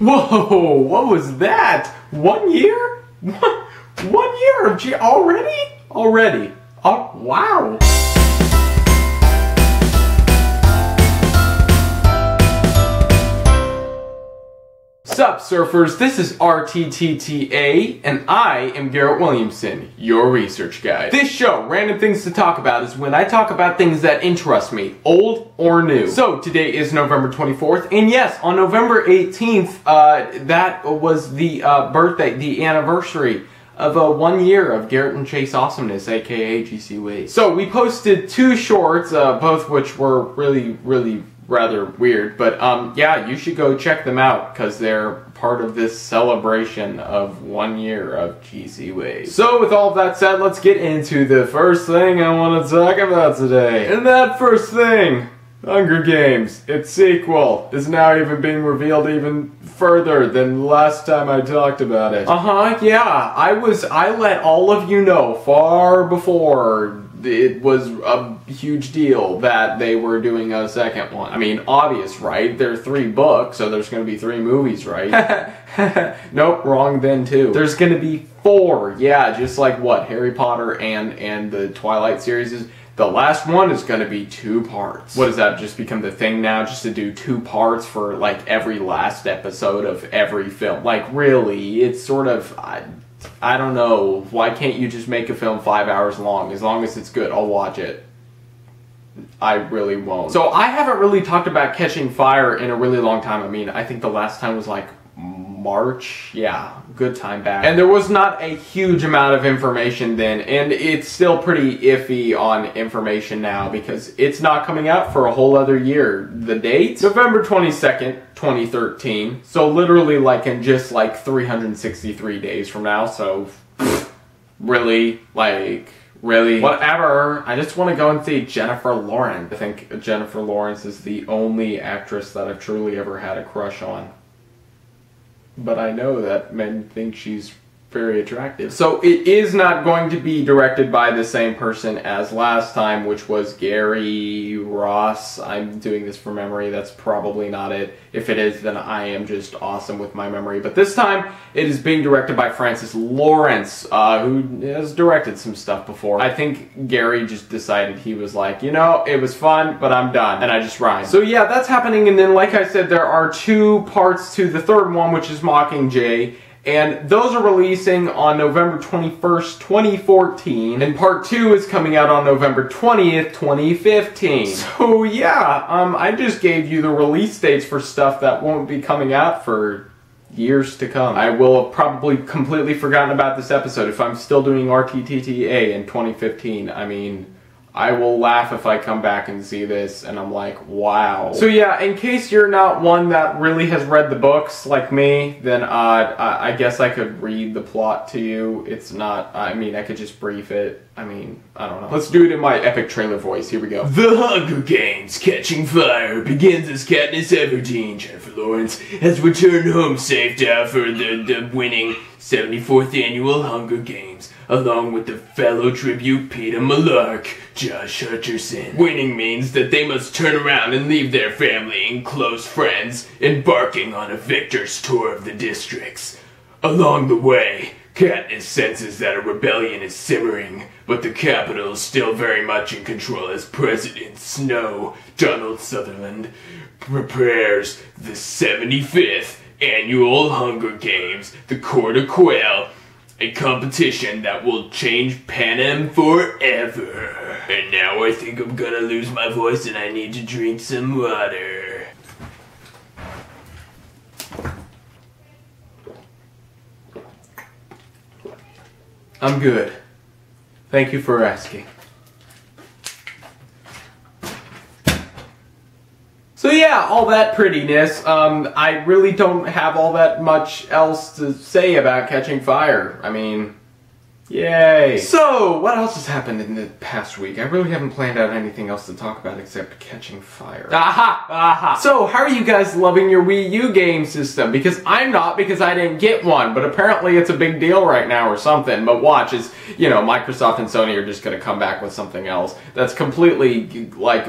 Whoa, what was that? 1 year? 1 year of already? Already. Oh, wow. Sup surfers, this is Rttta, and I am Garrett Williamson, your research guide. This show, Random Things to Talk About, is when I talk about things that interest me, old or new. So today is November 24th, and yes, on November 18th, that was the birthday, the anniversary of 1 year of Garrett and Chase Awesomeness, aka GCWaves. So we posted 2 shorts, both which were really rather weird, but yeah, you should go check them out because they're part of this celebration of 1 year of GCWaves. So with all of that said, let's get into the first thing I want to talk about today. And that first thing, Hunger Games, its sequel, is now even being revealed even further than last time I talked about it. Yeah, I let all of you know far before it was a huge deal that they were doing a second one. I mean, obvious, right? There are 3 books, so there's gonna be 3 movies, right? Nope, wrong then too. There's gonna be 4, yeah, just like what, Harry Potter and the Twilight series is. The last one is gonna be 2 parts. What does that just become the thing now? Just to do 2 parts for like every last episode of every film? Like really, it's sort of, I don't know. Why can't you just make a film 5 hours long? As long as it's good, I'll watch it. I really won't. So I haven't really talked about Catching Fire in a really long time. I mean, I think the last time was like March. Yeah, good time back. And there was not a huge amount of information then, and it's still pretty iffy on information now because it's not coming out for a whole other year. The date? November 22nd, 2013. So literally like in just like 363 days from now, so really, like, really, whatever. I just want to go and see Jennifer Lawrence. I think Jennifer Lawrence is the only actress that I've truly ever had a crush on. But I know that men think she's very attractive. So it is not going to be directed by the same person as last time, which was Gary Ross. I'm doing this from memory. That's probably not it. If it is, then I am just awesome with my memory. But this time, it is being directed by Francis Lawrence, who has directed some stuff before. I think Gary just decided, he was like, you know, it was fun, but I'm done. And I just rhymed. So yeah, that's happening. And then, like I said, there are 2 parts to the third one, which is Mockingjay. And those are releasing on November 21st, 2014. And part 2 is coming out on November 20th, 2015. So yeah, I just gave you the release dates for stuff that won't be coming out for years to come. I will have probably completely forgotten about this episode if I'm still doing Rttta in 2015. I mean, I will laugh if I come back and see this and I'm like, wow. So yeah, in case you're not one that really has read the books like me, then I guess I could read the plot to you. It's not, I mean, I could just brief it. I mean, I don't know. Let's do it in my epic trailer voice. Here we go. The Hunger Games Catching Fire begins as Katniss Everdeen, Jennifer Lawrence, has returned home safe for the winning 74th Annual Hunger Games, along with the fellow tribute Peter Malark, Josh Hutcherson. Winning means that they must turn around and leave their family and close friends, embarking on a victor's tour of the districts. Along the way, Katniss senses that a rebellion is simmering, but the capital is still very much in control as President Snow, Donald Sutherland, prepares the 75th Annual Hunger Games, the Court of Quail, a competition that will change Panem forever. And now I think I'm gonna lose my voice and I need to drink some water. I'm good. Thank you for asking. So yeah, all that prettiness, I really don't have all that much else to say about Catching Fire. I mean, Yay! So, what else has happened in the past week? I really haven't planned out anything else to talk about except catching fire. Aha! Aha! So, how are you guys loving your Wii U game system? Because I'm not, because I didn't get one, but apparently it's a big deal right now or something. But watch, as you know, Microsoft and Sony are just gonna come back with something else that's completely, like,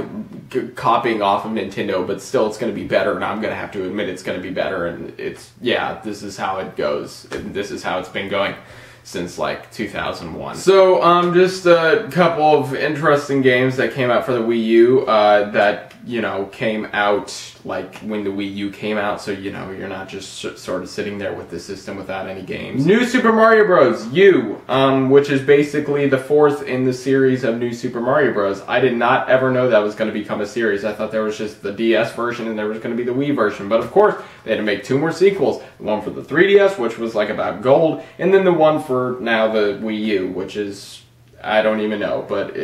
copying off of Nintendo, but still it's gonna be better, and I'm gonna have to admit it's gonna be better, and it's, yeah, this is how it goes, and this is how it's been going since like 2001. So just a couple of interesting games that came out for the Wii U that, you know, came out like when the Wii U came out, so you know, you're not just sort of sitting there with the system without any games. New Super Mario Bros. U, which is basically the fourth in the series of New Super Mario Bros. I did not ever know that was going to become a series. I thought there was just the DS version and there was going to be the Wii version, but of course they had to make two more sequels. The one for the 3DS, which was like about gold, and then the one for now the Wii U, which is, I don't even know, but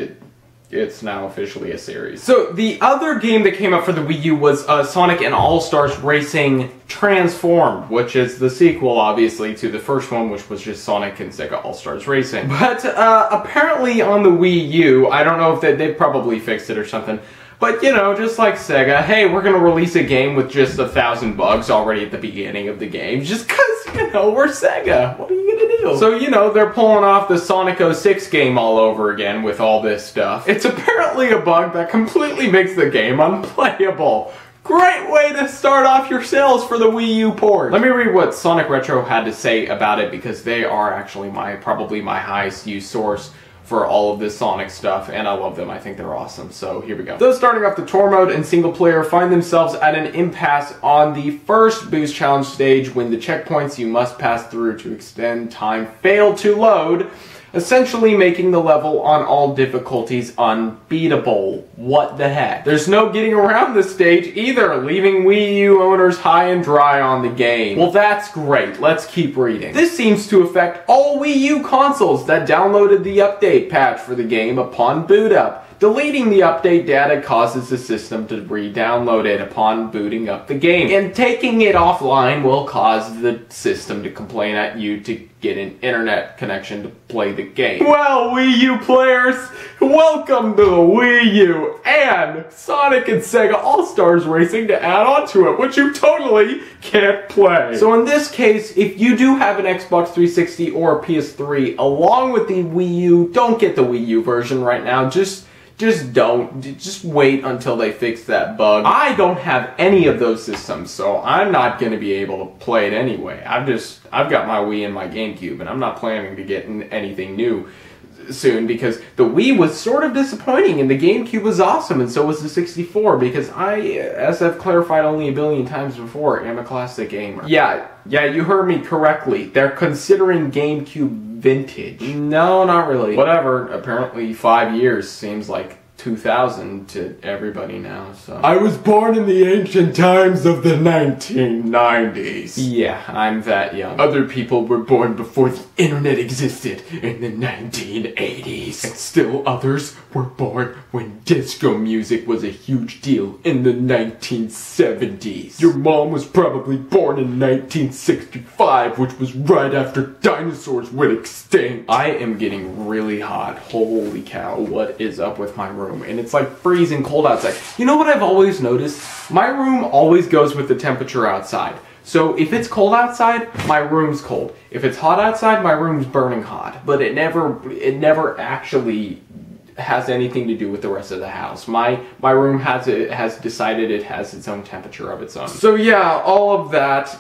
it's now officially a series. So the other game that came out for the Wii U was Sonic and All-Stars Racing Transformed, which is the sequel, obviously, to the first one, which was just Sonic and Sega All-Stars Racing. But apparently on the Wii U, I don't know if they probably fixed it or something, but you know, just like Sega, hey, we're gonna release a game with just 1,000 bugs already at the beginning of the game, just cause, you know, we're Sega. What are you gonna do? So, you know, they're pulling off the Sonic 06 game all over again with all this stuff. It's apparently a bug that completely makes the game unplayable. Great way to start off your sales for the Wii U port. Let me read what Sonic Retro had to say about it, because they are actually probably my highest used source for all of this Sonic stuff, and I love them. I think they're awesome. So here we go. Those starting off the tour mode and single player find themselves at an impasse on the first Boost Challenge stage when the checkpoints you must pass through to extend time fail to load, essentially making the level on all difficulties unbeatable. What the heck? There's no getting around this stage either, leaving Wii U owners high and dry on the game. Well, that's great. Let's keep reading. This seems to affect all Wii U consoles that downloaded the update patch for the game upon boot up. Deleting the update data causes the system to re-download it upon booting up the game, and taking it offline will cause the system to complain at you to get an internet connection to play the game. Well, Wii U players, welcome to the Wii U and Sonic and Sega All-Stars Racing to add on to it, which you totally can't play. So in this case, if you do have an Xbox 360 or a PS3 along with the Wii U, don't get the Wii U version right now. Just wait until they fix that bug. I don't have any of those systems, so I'm not going to be able to play it anyway. I've got my Wii and my GameCube, and I'm not planning to get anything new soon, because the Wii was sort of disappointing and the GameCube was awesome, and so was the 64, because I, as I've clarified only a billion times before, am a classic gamer. Yeah, you heard me correctly. They're considering GameCube vintage. No, not really. Whatever, apparently 5 years seems like 2000 to everybody now, so. I was born in the ancient times of the 1990s. Yeah, I'm that young. Other people were born before the internet existed in the 1980s. And still others were born when disco music was a huge deal in the 1970s. Your mom was probably born in 1965, which was right after dinosaurs went extinct. I am getting really hot. Holy cow, what is up with my room? And it's like freezing cold outside. You know what I've always noticed? My room always goes with the temperature outside. So if it's cold outside, my room's cold. If it's hot outside, my room's burning hot. But it never actually has anything to do with the rest of the house. My room has decided it has its own temperature of its own. So yeah, all of that.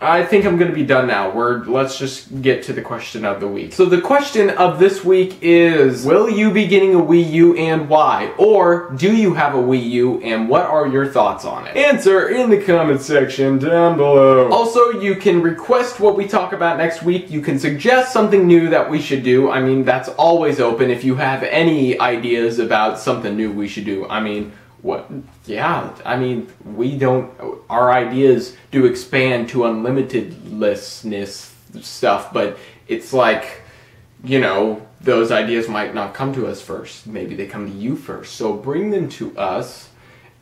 I think I'm going to be done now. Let's just get to the question of the week. So the question of this week is, will you be getting a Wii U and why? Or do you have a Wii U and what are your thoughts on it? Answer in the comment section down below. Also, you can request what we talk about next week. You can suggest something new that we should do. I mean, that's always open. If you have any ideas about something new we should do, I mean, what? Yeah, I mean, our ideas do expand to unlimitedlessness stuff, but it's like, you know, those ideas might not come to us first. Maybe they come to you first. So bring them to us.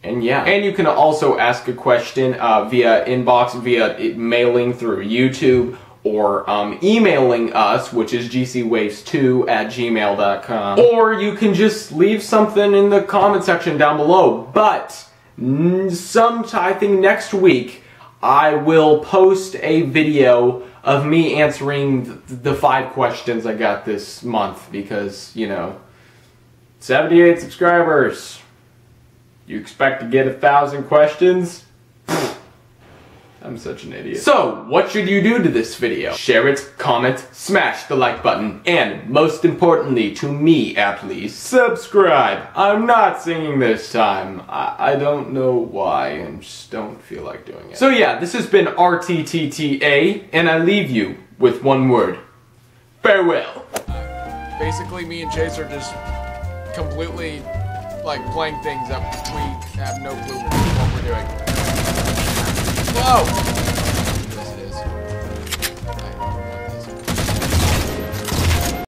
And yeah, and you can also ask a question via inbox, via mailing through YouTube, or emailing us, which is GCWaves2@gmail.com, or you can just leave something in the comment section down below. But I think next week I will post a video of me answering the 5 questions I got this month, because, you know, 78 subscribers. You expect to get 1,000 questions? I'm such an idiot. So, what should you do to this video? Share it, comment, smash the like button, and most importantly, to me at least, subscribe. I'm not singing this time. I don't know why, I just don't feel like doing it. So yeah, this has been Rttta, and I leave you with one word. Farewell. Basically, me and Chase are just completely, like, playing things that we have no clue what we're doing. Whoa! Yes, it is.